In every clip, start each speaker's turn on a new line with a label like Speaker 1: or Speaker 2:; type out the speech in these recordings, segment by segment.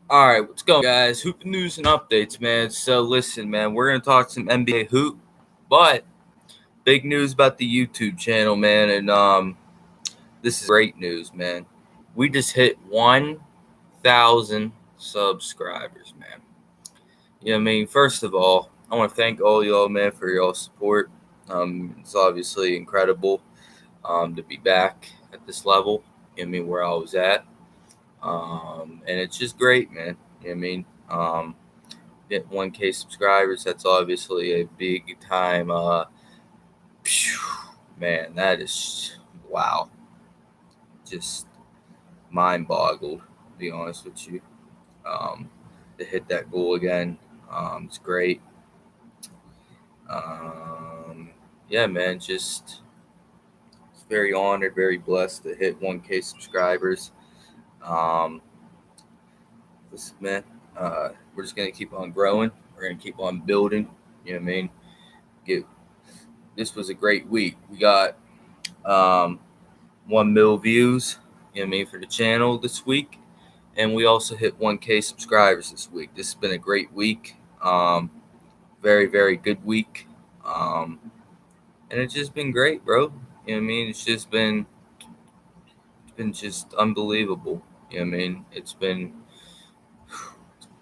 Speaker 1: All right, what's going, guys? Hoop news and updates, man. So listen, man, we're gonna talk some NBA hoop, but big news about the YouTube channel, man, and this is great news, man. We just hit 1,000 subscribers, man. You know what I mean? First of all, I want to thank all y'all, man, for y'all support. It's obviously incredible to be back at this level. You know what I mean? Where I was at, and it's just great, man. You know what I mean? Get 1K subscribers. That's obviously a big time. Phew, man, that is wow. Just mind boggled, to be honest with you. Um, to hit that goal again, it's great. Um, yeah, man, just very honored, very blessed to hit 1K subscribers. Um, listen, man, we're just gonna keep on growing. We're gonna keep on building. You know what I mean? Get This was a great week. We got um, 1 mil views, you know what I mean, for the channel this week. And we also hit 1K subscribers this week. This has been a great week. Very, very good week. Um, and it's just been great, bro. You know what I mean? It's been just unbelievable. You know what I mean?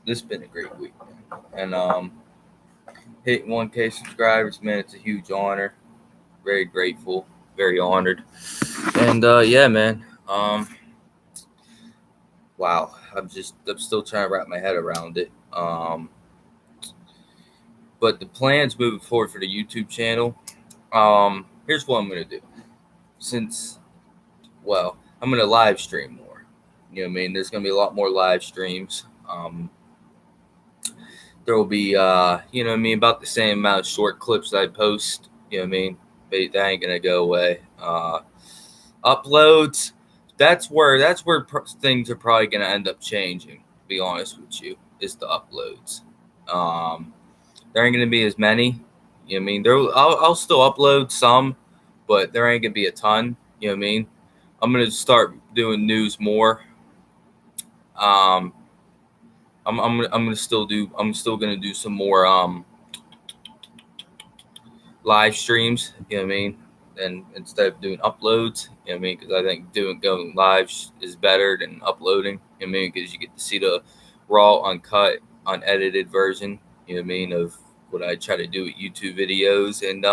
Speaker 1: This been a great week, man. And hitting 1K subscribers, man, it's a huge honor. Very grateful, very honored. And yeah, man. Wow, I'm still trying to wrap my head around it. But the plans moving forward for the YouTube channel, here's what I'm gonna do. Since I'm gonna live stream more. You know what I mean? There's gonna be a lot more live streams. There will be you know what I mean, about the same amount of short clips that I post. You know what I mean? But that ain't gonna go away. Uploads. That's where things are probably gonna end up changing. To be honest with you, is the uploads. Um, there ain't gonna be as many. You know what I mean? I'll still upload some, but there ain't gonna be a ton. You know what I mean? I'm gonna start doing news more. Um, I'm still gonna do some more live streams. You know what I mean? And instead of doing uploads, you know what I mean? Because I think going live is better than uploading. You know what I mean? Because you get to see the raw, uncut, unedited version. You know what I mean, of what I try to do with YouTube videos. And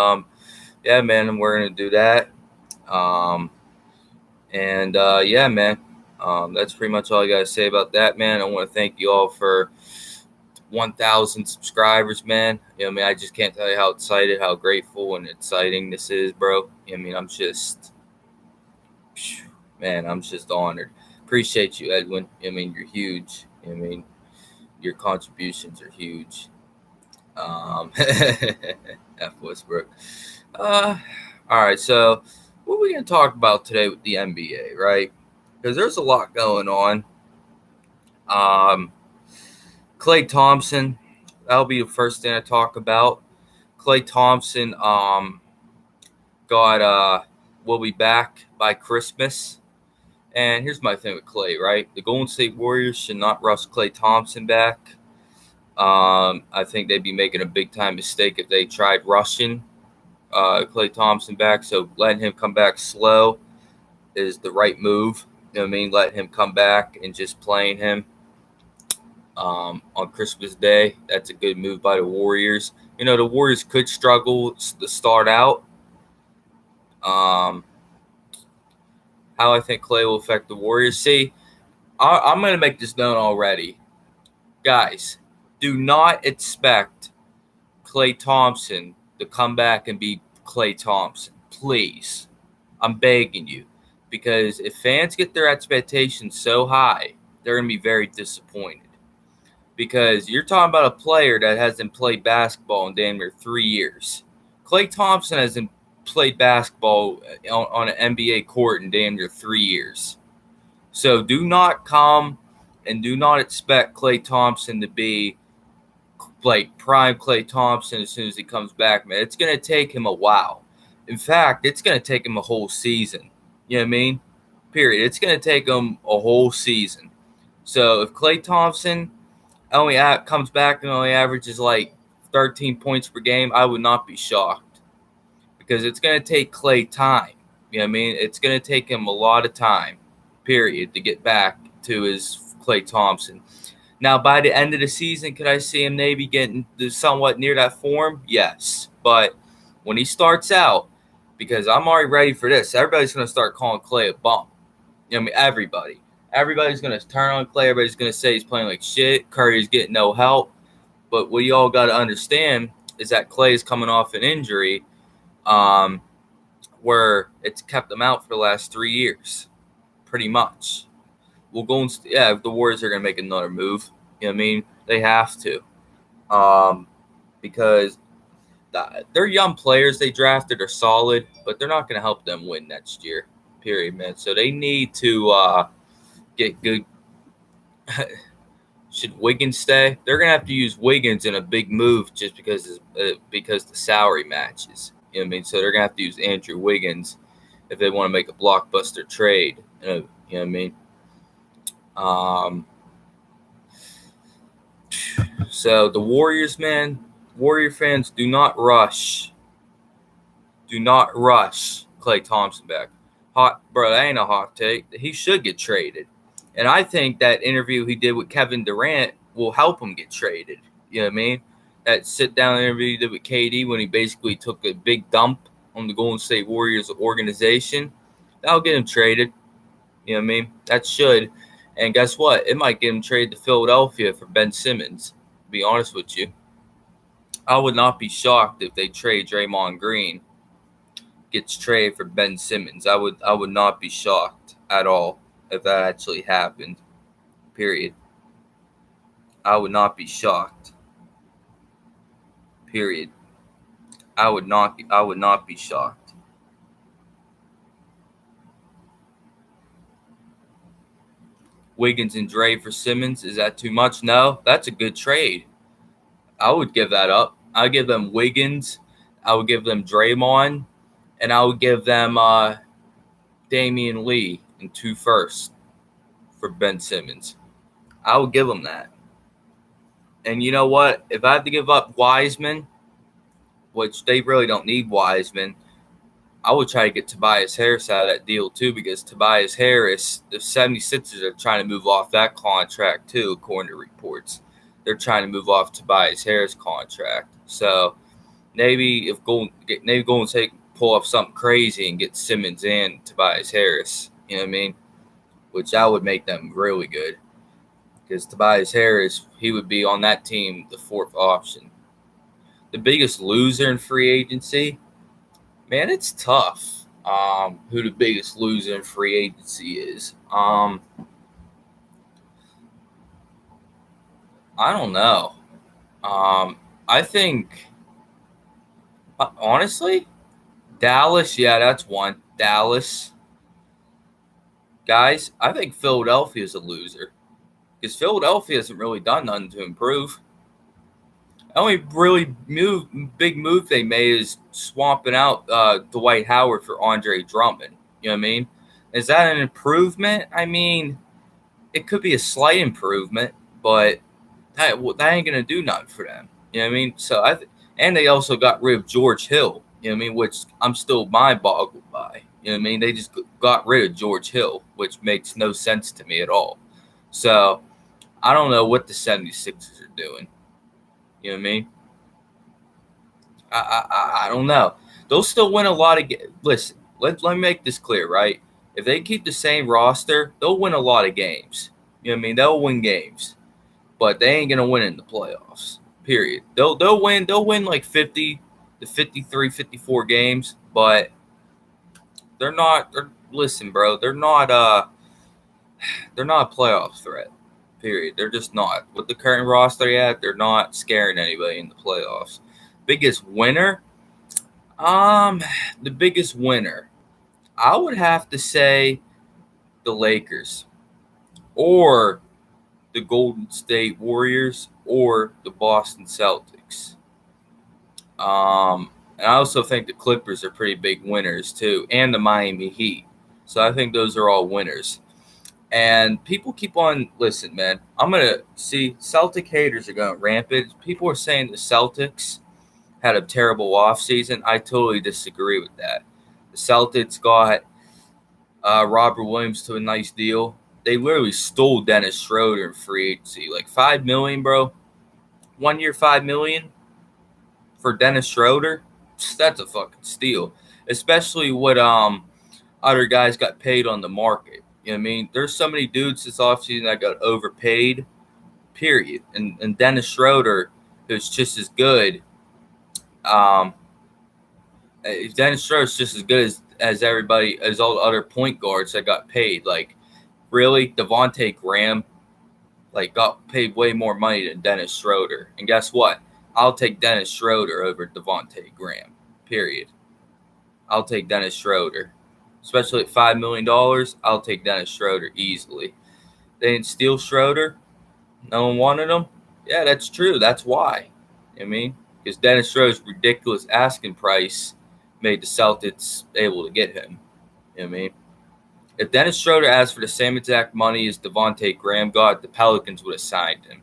Speaker 1: yeah, man, and we're gonna do that. Um, and yeah, man, that's pretty much all I gotta say about that, man. I want to thank you all for 1,000 subscribers, man. You know, what I mean, I just can't tell you how excited, how grateful, and exciting this is, bro. You know, what I mean, man, I'm just honored. Appreciate you, Edwin. You know, what I mean, you're huge. You know, what I mean, your contributions are huge. F Westbrook. Uh, all right, so what are we gonna talk about today with the NBA, right? Because there's a lot going on. Um, Clay Thompson, that'll be the first thing I talk about. Clay Thompson got will be back by Christmas. And here's my thing with Clay, right? The Golden State Warriors should not rush Clay Thompson back. I think they'd be making a big time mistake if they tried rushing Clay Thompson back. So letting him come back slow is the right move. You know what I mean? Letting him come back and just playing him on Christmas Day. That's a good move by the Warriors. You know, the Warriors could struggle to start out. Um, how I think Clay will affect the Warriors. See, I'm going to make this known already. Guys, do not expect Clay Thompson to come back and be Clay Thompson. Please. I'm begging you. Because if fans get their expectations so high, they're going to be very disappointed. Because you're talking about a player that hasn't played basketball in damn near 3 years. Clay Thompson hasn't played basketball on an NBA court in damn near 3 years. So do not come and do not expect Clay Thompson to be like prime Clay Thompson as soon as he comes back, man. It's going to take him a while. In fact, it's going to take him a whole season. You know what I mean? Period. It's going to take him a whole season. So if Klay Thompson only comes back and only averages like 13 points per game, I would not be shocked, because it's going to take Klay time. You know what I mean? It's going to take him a lot of time, period, to get back to his Klay Thompson. Now, by the end of the season, could I see him maybe getting somewhat near that form? Yes. But when he starts out, because I'm already ready for this, everybody's going to start calling Klay a bum. You know what I mean? Everybody. Everybody's going to turn on Klay. Everybody's going to say he's playing like shit. Curry's getting no help. But what you all got to understand is that Klay is coming off an injury where it's kept him out for the last 3 years, pretty much. Well, the Warriors are going to make another move. You know what I mean? They have to, because they're young players they drafted are solid, but they're not going to help them win next year. Period, man. So they need to get good. Should Wiggins stay? They're going to have to use Wiggins in a big move just because the salary matches. You know what I mean? So they're going to have to use Andrew Wiggins if they want to make a blockbuster trade. You know what I mean? So the Warriors, man, Warrior fans, do not rush. Do not rush Klay Thompson back. Bro, that ain't a hot take. He should get traded. And I think that interview he did with Kevin Durant will help him get traded. You know what I mean? That sit-down interview he did with KD when he basically took a big dump on the Golden State Warriors organization, that'll get him traded. You know what I mean? That should. And guess what? It might get him traded to Philadelphia for Ben Simmons, to be honest with you. I would not be shocked if they trade Draymond Green, gets traded for Ben Simmons. I would not be shocked at all if that actually happened. Period. I would not be shocked. Period. I would not be shocked. Wiggins and Dre for Simmons, is that too much? No, that's a good trade. I would give that up. I would give them Wiggins. I would give them Draymond, and I would give them Damian Lee and 2 firsts for Ben Simmons. I would give them that. And you know what? If I have to give up Wiseman, which they really don't need Wiseman, I would try to get Tobias Harris out of that deal too, because Tobias Harris, the 76ers are trying to move off that contract too, according to reports. They're trying to move off Tobias Harris contract. So maybe if Golden State pull off something crazy and get Simmons and Tobias Harris, you know what I mean? Which I would make them really good. Because Tobias Harris, he would be on that team, the 4th option. The biggest loser in free agency, man, it's tough. Who the biggest loser in free agency is? I don't know. I think, honestly, Dallas. Yeah, that's one. Dallas. Guys, I think Philadelphia is a loser. Because Philadelphia hasn't really done nothing to improve. The only really big move they made is swapping out Dwight Howard for Andre Drummond. You know what I mean? Is that an improvement? I mean, it could be a slight improvement, but that ain't going to do nothing for them. You know what I mean? So and they also got rid of George Hill. You know what I mean? Which I'm still mind-boggled by. You know what I mean? They just got rid of George Hill, which makes no sense to me at all. So I don't know what the 76ers are doing. You know what I mean? I don't know. They'll still win a lot of games. Listen, let me make this clear, right? If they keep the same roster, they'll win a lot of games. You know what I mean? They'll win games, but they ain't gonna win in the playoffs. Period. They'll win like 50 to 53, 54 games, but they're not. Listen, bro, they're not a playoff threat. Period. They're just not. With the current roster they have, they're not scaring anybody in the playoffs. Biggest winner? The biggest winner, I would have to say the Lakers or the Golden State Warriors or the Boston Celtics. And I also think the Clippers are pretty big winners too, and the Miami Heat. So I think those are all winners. And people keep on, listen, man, I'm going to see Celtic haters are going rampant. People are saying the Celtics had a terrible offseason. I totally disagree with that. The Celtics got Robert Williams to a nice deal. They literally stole Dennis Schroeder in free agency. Like $5 million, bro. 1 year, $5 million for Dennis Schroeder. That's a fucking steal. Especially what other guys got paid on the market. You know what I mean? There's so many dudes this offseason that got overpaid, period. And Dennis Schroeder, who's just as good. Dennis Schroeder's just as good as everybody, as all the other point guards that got paid. Like, really, Devontae Graham, like, got paid way more money than Dennis Schroeder. And guess what? I'll take Dennis Schroeder over Devontae Graham, period. I'll take Dennis Schroeder. Especially at $5 million, I'll take Dennis Schroeder easily. They didn't steal Schroeder. No one wanted him. Yeah, that's true. That's why. You know what I mean? Because Dennis Schroeder's ridiculous asking price made the Celtics able to get him. You know what I mean? If Dennis Schroeder asked for the same exact money as Devontae Graham got, the Pelicans would have signed him.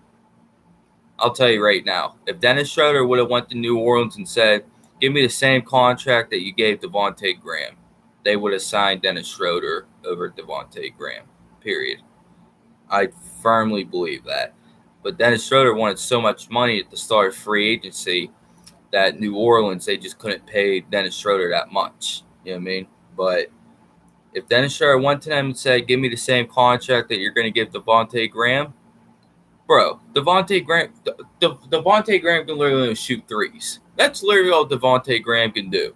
Speaker 1: I'll tell you right now. If Dennis Schroeder would have went to New Orleans and said, give me the same contract that you gave Devontae Graham, they would have signed Dennis Schroeder over Devontae Graham, period. I firmly believe that. But Dennis Schroeder wanted so much money at the start of free agency that New Orleans, they just couldn't pay Dennis Schroeder that much. You know what I mean? But if Dennis Schroeder went to them and said, give me the same contract that you're going to give Devontae Graham, bro, Devontae Graham can literally shoot threes. That's literally all Devontae Graham can do.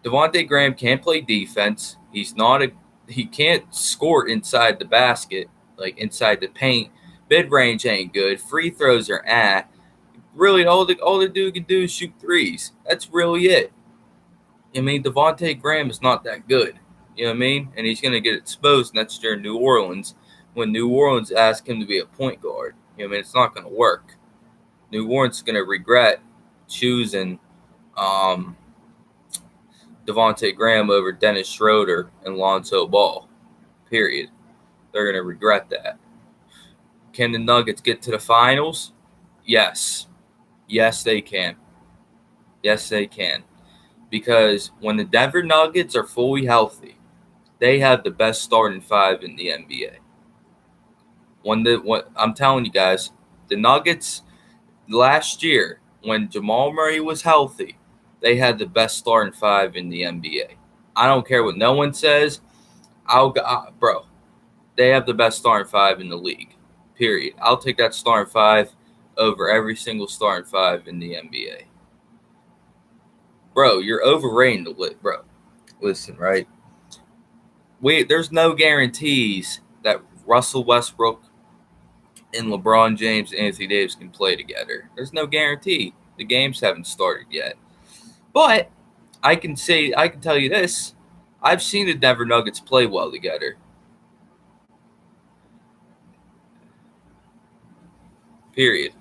Speaker 1: Devontae Graham can't play defense. He can't score inside the basket, like inside the paint. Mid range ain't good. Free throws are really all the dude can do is shoot threes. That's really it. I mean, Devontae Graham is not that good. You know what I mean? And he's gonna get exposed next year in New Orleans when New Orleans asks him to be a point guard. You know what I mean? It's not gonna work. New Orleans is gonna regret choosing Devontae Graham over Dennis Schroeder and Lonzo Ball. Period. They're going to regret that. Can the Nuggets get to the finals? Yes. Yes, they can. Yes, they can. Because when the Denver Nuggets are fully healthy, they have the best starting five in the NBA. I'm telling you guys, the Nuggets last year, when Jamal Murray was healthy, they had the best starting five in the NBA. I don't care what no one says. Bro, they have the best starting five in the league, period. I'll take that starting five over every single starting five in the NBA. Bro, you're overrating the list, bro. Listen, right? There's no guarantees that Russell Westbrook and LeBron James and Anthony Davis can play together. There's no guarantee. The games haven't started yet. But I can tell you this. I've seen the Denver Nuggets play well together. Period.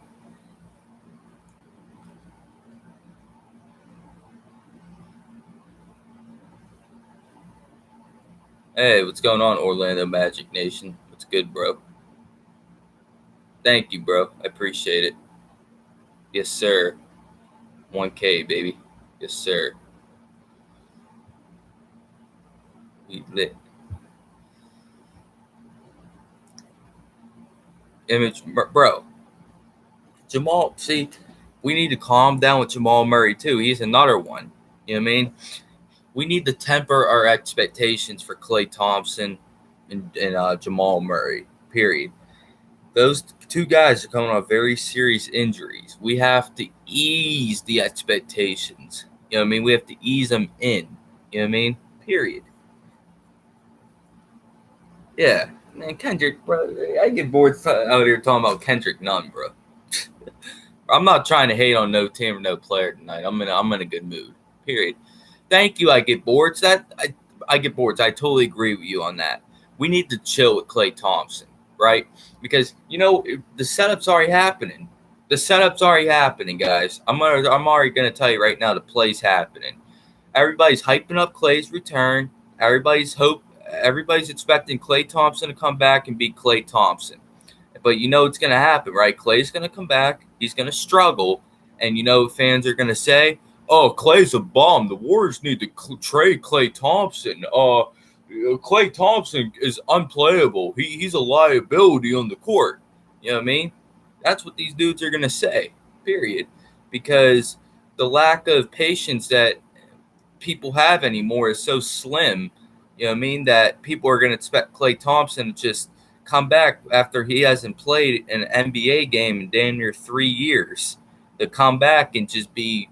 Speaker 1: Hey, what's going on, Orlando Magic Nation? What's good, bro? Thank you, bro. I appreciate it. Yes, sir. 1K, baby. Yes, sir. We lit. Bro. Jamal, see, we need to calm down with Jamal Murray, too. He's another one. You know what I mean? We need to temper our expectations for Klay Thompson and Jamal Murray, period. Those two guys are coming off very serious injuries. We have to ease the expectations. You know what I mean? We have to ease them in. You know what I mean? Period. Yeah. Man, Kendrick, bro, I get bored out here talking about Kendrick Nunn, bro. I'm not trying to hate on no team or no player tonight. I'm in a good mood. Period. Thank you. I get bored. I get bored. I totally agree with you on that. We need to chill with Klay Thompson, right? Because the setup's already happening. The setup's already happening, guys. I'm already gonna tell you right now. The play's happening. Everybody's hyping up Klay's return. Everybody's everybody's expecting Klay Thompson to come back and be Klay Thompson. But you know it's going to happen, right? Klay's going to come back. He's going to struggle. And you know fans are going to say, oh, Klay's a bum. The Warriors need to trade Klay Thompson. Klay Thompson is unplayable. He's a liability on the court. You know what I mean? That's what these dudes are going to say, period. Because the lack of patience that people have anymore is so slim, you know what I mean, that people are going to expect Klay Thompson to just come back after he hasn't played an NBA game in damn near 3 years, to come back and just be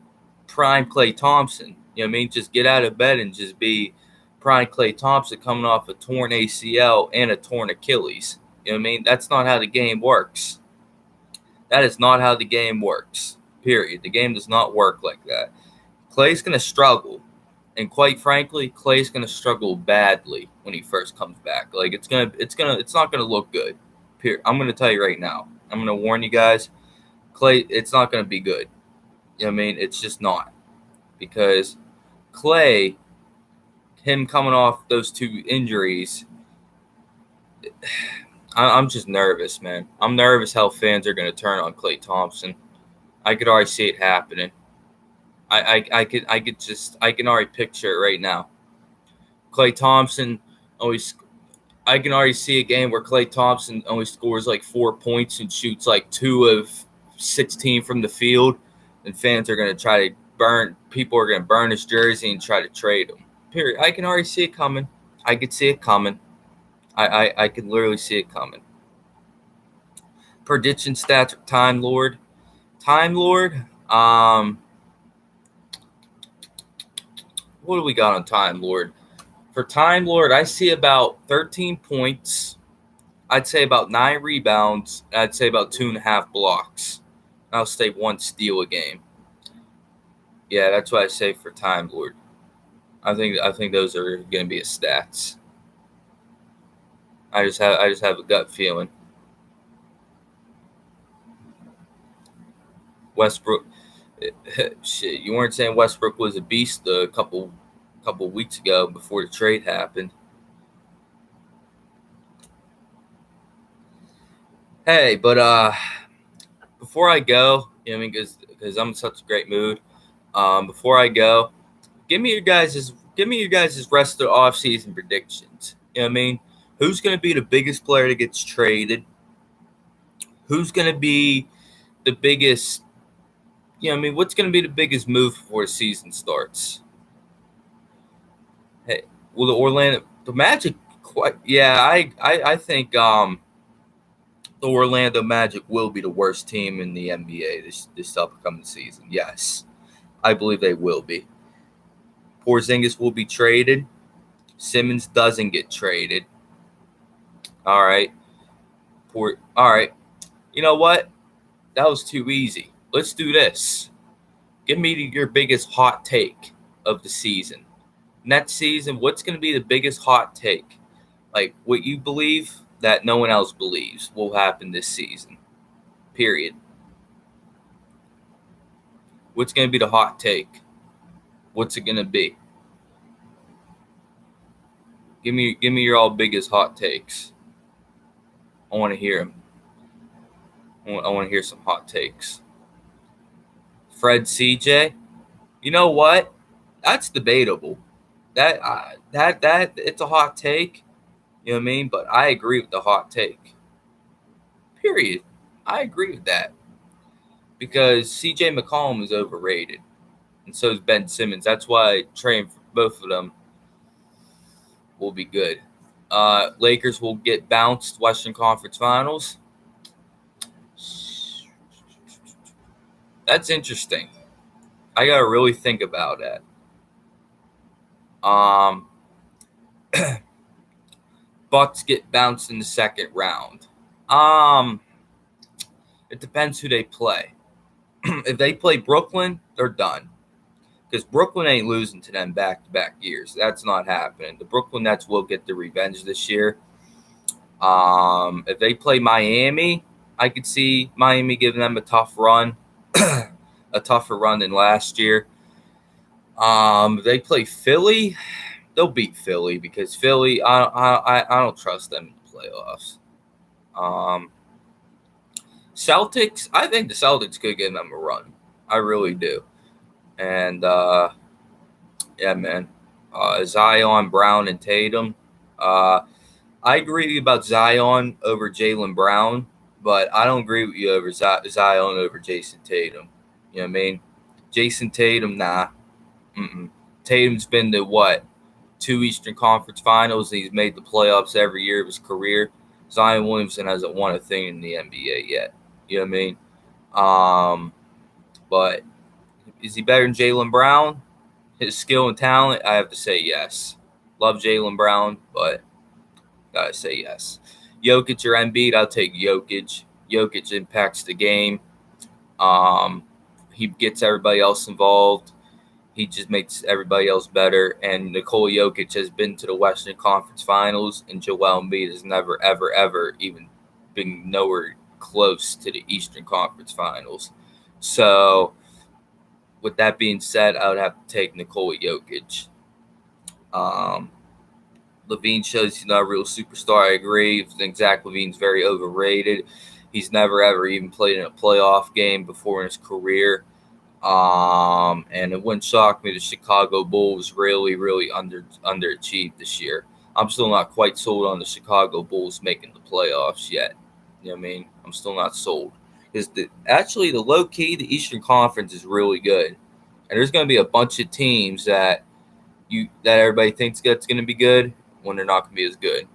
Speaker 1: prime Klay Thompson. You know what I mean? Just get out of bed and just be prime Klay Thompson coming off a torn ACL and a torn Achilles. You know what I mean? That's not how the game works. That is not how the game works, period. The game does not work like that. Klay's going to struggle. And quite frankly, Klay's going to struggle badly when he first comes back. Like it's not going to look good. Period. I'm going to tell you right now. I'm going to warn you guys. Klay, it's not going to be good. You know what I mean? It's just not. Because Klay, him coming off those 2 injuries, I'm just nervous, man. I'm nervous how fans are going to turn on Klay Thompson. I could already see it happening. I can already picture it right now. Klay Thompson I can already see a game where Klay Thompson only scores like 4 points and shoots like 2 of 16 from the field, and fans are going to try to people are going to burn his jersey and try to trade him. Period. I can already see it coming. I could see it coming. I can literally see it coming. Prediction stats, Time Lord. What do we got on Time Lord? For Time Lord, I see about 13 points. I'd say about 9 rebounds. I'd say about 2.5 blocks. I'll say 1 steal a game. Yeah, that's what I say for Time Lord. I think those are going to be his stats. I just have a gut feeling. Westbrook. Shit, you weren't saying Westbrook was a beast a couple weeks ago before the trade happened. Hey, but before I go, you know what I mean, because I'm in such a great mood. Before I go, give me your guys' rest of the offseason predictions. You know what I mean? Who's going to be the biggest player that gets traded? Who's going to be the biggest? You know what I mean? What's going to be the biggest move before the season starts? Hey, will the Magic? I think the Orlando Magic will be the worst team in the NBA this upcoming season. Yes, I believe they will be. Porzingis will be traded. Simmons doesn't get traded. All right. All right. You know what? That was too easy. Let's do this. Give me your biggest hot take of the season. Next season, what's going to be the biggest hot take? Like what you believe that no one else believes will happen this season. Period. What's going to be the hot take? What's it going to be? Give me your all biggest hot takes. I want to hear them. I want to hear some hot takes. Fred CJ, you know what? That's debatable. That it's a hot take. You know what I mean? But I agree with the hot take. Period. I agree with that. Because CJ McCollum is overrated. And so is Ben Simmons. That's why trading for both of them will be good. Lakers will get bounced Western Conference Finals. That's interesting. I gotta really think about that. Bucks get bounced in the second round. It depends who they play. If they play Brooklyn, they're done. Because Brooklyn ain't losing to them back-to-back years. That's not happening. The Brooklyn Nets will get the revenge this year. If they play Miami, I could see Miami giving them a tough run. A tougher run than last year. If they play Philly, they'll beat Philly because Philly, I don't trust them in the playoffs. Celtics, I think the Celtics could give them a run. I really do. And yeah, man, Zion, Brown, and Tatum. I agree with you about Zion over Jaylen Brown, but I don't agree with you over Zion over Jason Tatum. You know what I mean? Jason Tatum, nah. Mm-mm. Tatum's been to what? 2 Eastern Conference Finals, and he's made the playoffs every year of his career. Zion Williamson hasn't won a thing in the NBA yet. You know what I mean? But is he better than Jaylen Brown? His skill and talent, I have to say yes. Love Jaylen Brown, but gotta say yes. Jokic or Embiid, I'll take Jokic. Jokic impacts the game. He gets everybody else involved. He just makes everybody else better. And Nikola Jokic has been to the Western Conference Finals, and Joel Embiid has never, ever, ever even been nowhere close to the Eastern Conference Finals. So, with that being said, I would have to take Nikola Jokic. LaVine shows he's not a real superstar. I agree. I think Zach LaVine's very overrated. He's never, ever even played in a playoff game before in his career. And it wouldn't shock me the Chicago Bulls really, really underachieved this year. I'm still not quite sold on the Chicago Bulls making the playoffs yet. You know what I mean? I'm still not sold. Because actually, the low key, the Eastern Conference is really good. And there's going to be a bunch of teams that everybody thinks that's going to be good when they're not going to be as good.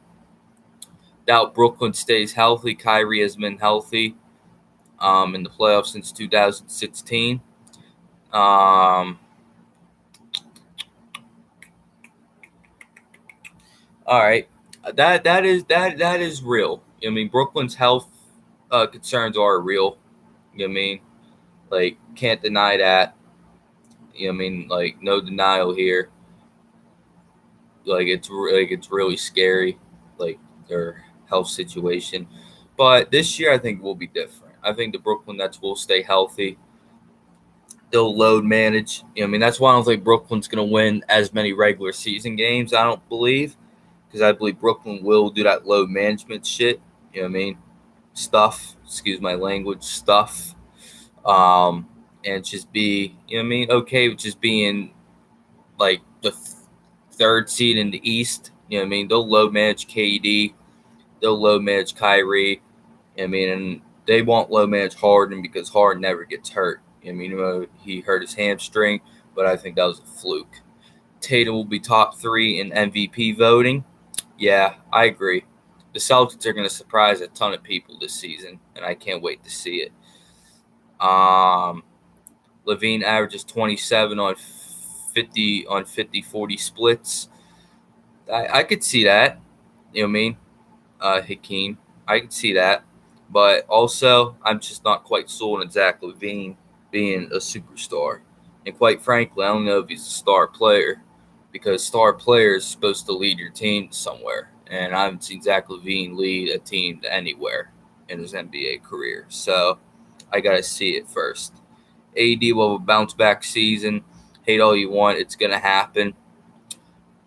Speaker 1: Doubt Brooklyn stays healthy. Kyrie has been healthy in the playoffs since 2016. All right, that is real. I mean, Brooklyn's health concerns are real. You know what I mean? Like, can't deny that. You know what I mean? Like, no denial here. Like, it's really scary, like their health situation. But this year, I think will be different. I think the Brooklyn Nets will stay healthy. They'll load manage. You know what I mean? That's why I don't think Brooklyn's going to win as many regular season games. I don't believe, because I believe Brooklyn will do that load management shit. You know what I mean? Stuff. Excuse my language. Stuff. And just be, you know what I mean? Okay with just being like the third seed in the East. You know what I mean? They'll load manage KD. They'll load manage Kyrie. You know what I mean? And they won't load manage Harden because Harden never gets hurt. I mean, he hurt his hamstring, but I think that was a fluke. Tatum will be top 3 in MVP voting. Yeah, I agree. The Celtics are going to surprise a ton of people this season, and I can't wait to see it. LaVine averages 27 on 50-40 splits. I could see that. You know what I mean? Hakeem, I could see that. But also, I'm just not quite sold on Zach LaVine being a superstar. And quite frankly, I don't know if he's a star player, because star player is supposed to lead your team somewhere. And I haven't seen Zach LaVine lead a team to anywhere in his NBA career. So I got to see it first. AD will have a bounce back season. Hate all you want. It's going to happen.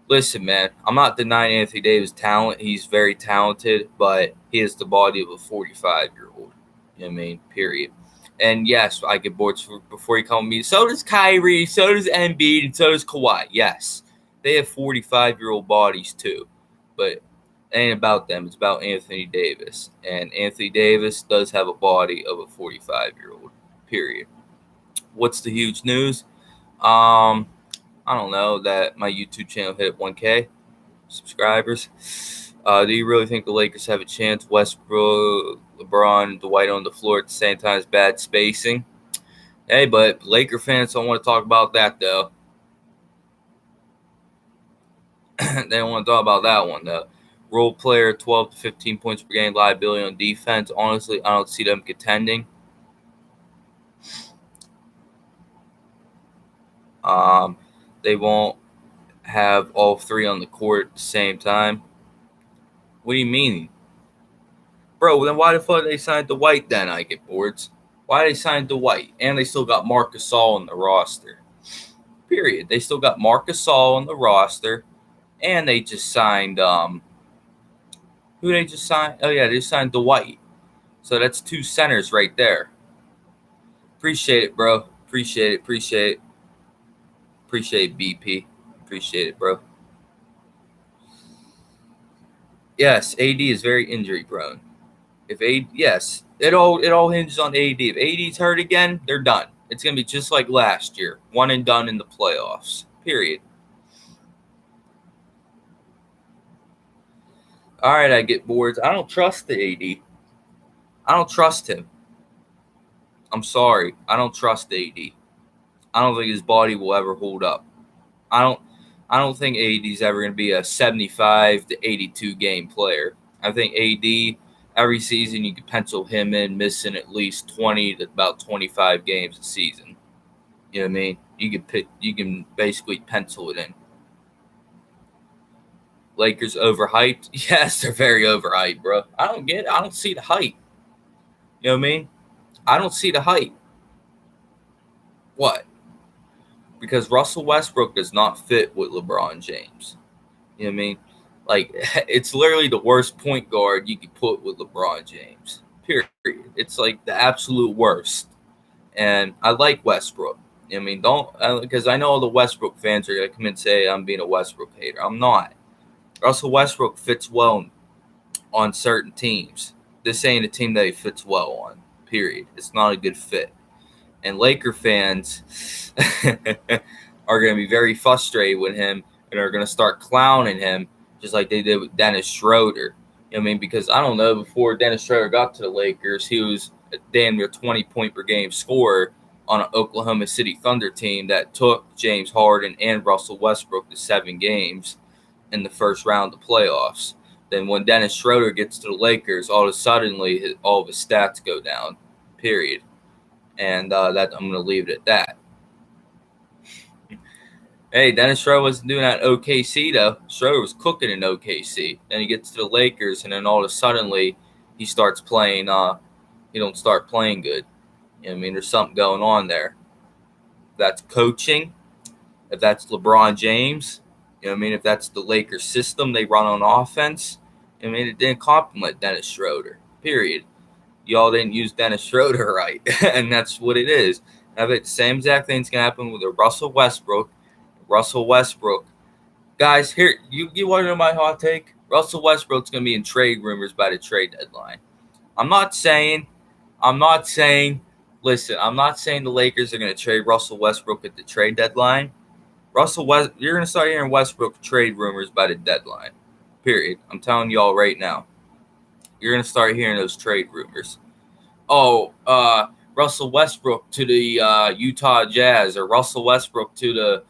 Speaker 1: Listen, man, I'm not denying Anthony Davis' talent. He's very talented, but he has the body of a 45-year-old. You know what I mean? Period. And yes, I get bored before you call me. So does Kyrie, so does Embiid, and so does Kawhi. Yes, they have 45-year-old bodies too, but it ain't about them. It's about Anthony Davis, and Anthony Davis does have a body of a 45-year-old. Period. What's the huge news? I don't know, that my YouTube channel hit 1K subscribers. Do you really think the Lakers have a chance? Westbrook, LeBron, Dwight on the floor at the same time is bad spacing. Hey, but Laker fans don't want to talk about that, though. They don't want to talk about that one, though. Role player, 12 to 15 points per game, liability on defense. Honestly, I don't see them contending. They won't have all 3 on the court at the same time. What do you mean? Bro, then why the fuck they signed Dwight then? I get bored. Why they signed Dwight? And they still got Marc Gasol on the roster. Period. They still got Marc Gasol on the roster. And they just signed who they just signed? Oh yeah, they signed Dwight. So that's 2 centers right there. Appreciate it, bro. Appreciate it. Appreciate it. Appreciate it, BP. Appreciate it, bro. Yes, AD is very injury prone. If AD, yes, it all hinges on AD. If AD's hurt again, they're done. It's gonna be just like last year, one and done in the playoffs. Period. All right, I get boards. I don't trust the AD. I don't trust him. I'm sorry. I don't trust AD. I don't think his body will ever hold up. I don't. I don't think AD's ever going to be a 75 to 82 game player. I think AD every season you could pencil him in missing at least 20 to about 25 games a season. You know what I mean? You can basically pencil it in. Lakers overhyped? Yes, they're very overhyped, bro. I don't get it. I don't see the hype. You know what I mean? I don't see the hype. What? Because Russell Westbrook does not fit with LeBron James. You know what I mean? Like, it's literally the worst point guard you could put with LeBron James. Period. It's like the absolute worst. And I like Westbrook. I mean, because I know all the Westbrook fans are going to come and say I'm being a Westbrook hater. I'm not. Russell Westbrook fits well on certain teams. This ain't a team that he fits well on. Period. It's not a good fit. And Laker fans are going to be very frustrated with him and are going to start clowning him just like they did with Dennis Schroeder. You know what I mean? Because I don't know, before Dennis Schroeder got to the Lakers, he was a damn near 20-point per game scorer on an Oklahoma City Thunder team that took James Harden and Russell Westbrook to 7 games in the first round of the playoffs. Then when Dennis Schroeder gets to the Lakers, all of a sudden, all of his stats go down, period. And that I'm going to leave it at that. Hey, Dennis Schroeder wasn't doing that in OKC, though. Schroeder was cooking in OKC. Then he gets to the Lakers, and then all of a sudden, he starts playing. He don't start playing good. You know what I mean? There's something going on there. If that's coaching, if that's LeBron James, you know what I mean? If that's the Lakers system they run on offense, I mean, it didn't compliment Dennis Schroeder, period. Y'all didn't use Dennis Schroeder right, and that's what it is. I bet the same exact thing's going to happen with Russell Westbrook. Russell Westbrook. Guys, here, you want to know my hot take? Russell Westbrook's going to be in trade rumors by the trade deadline. I'm not saying, listen, I'm not saying the Lakers are going to trade Russell Westbrook at the trade deadline. You're going to start hearing Westbrook trade rumors by the deadline. Period. I'm telling y'all right now. You're going to start hearing those trade rumors. Oh, Russell Westbrook to the Utah Jazz, or Russell Westbrook to the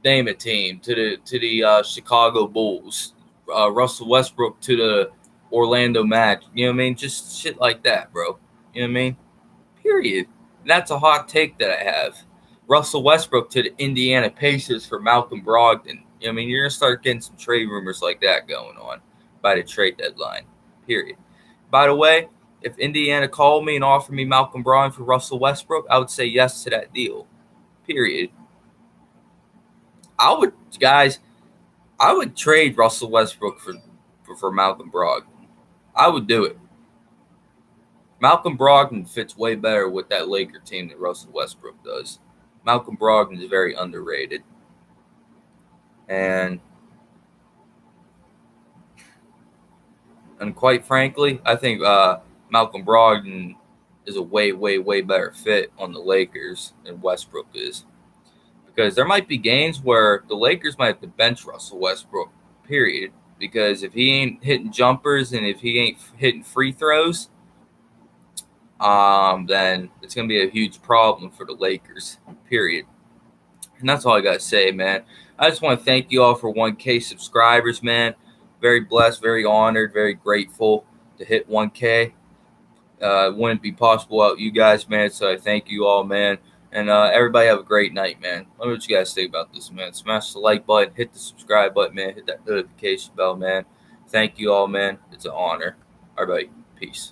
Speaker 1: name a team, to the Chicago Bulls, Russell Westbrook to the Orlando Magic. You know what I mean? Just shit like that, bro. You know what I mean? Period. And that's a hot take that I have. Russell Westbrook to the Indiana Pacers for Malcolm Brogdon. You know what I mean? You're going to start getting some trade rumors like that going on by the trade deadline. Period. By the way, if Indiana called me and offered me Malcolm Brogdon for Russell Westbrook, I would say yes to that deal. Period. I would trade Russell Westbrook for Malcolm Brogdon. I would do it. Malcolm Brogdon fits way better with that Laker team than Russell Westbrook does. Malcolm Brogdon is very underrated. And quite frankly, I think Malcolm Brogdon is a way, way, way better fit on the Lakers than Westbrook is. Because there might be games where the Lakers might have to bench Russell Westbrook, period. Because if he ain't hitting jumpers and if he ain't hitting free throws, then it's going to be a huge problem for the Lakers, period. And that's all I got to say, man. I just want to thank you all for 1K subscribers, man. Very blessed, very honored, very grateful to hit 1K. It wouldn't be possible without you guys, man. So I thank you all, man. And everybody have a great night, man. Let me know what you guys think about this, man. Smash the like button, hit the subscribe button, man. Hit that notification bell, man. Thank you all, man. It's an honor. All right, peace.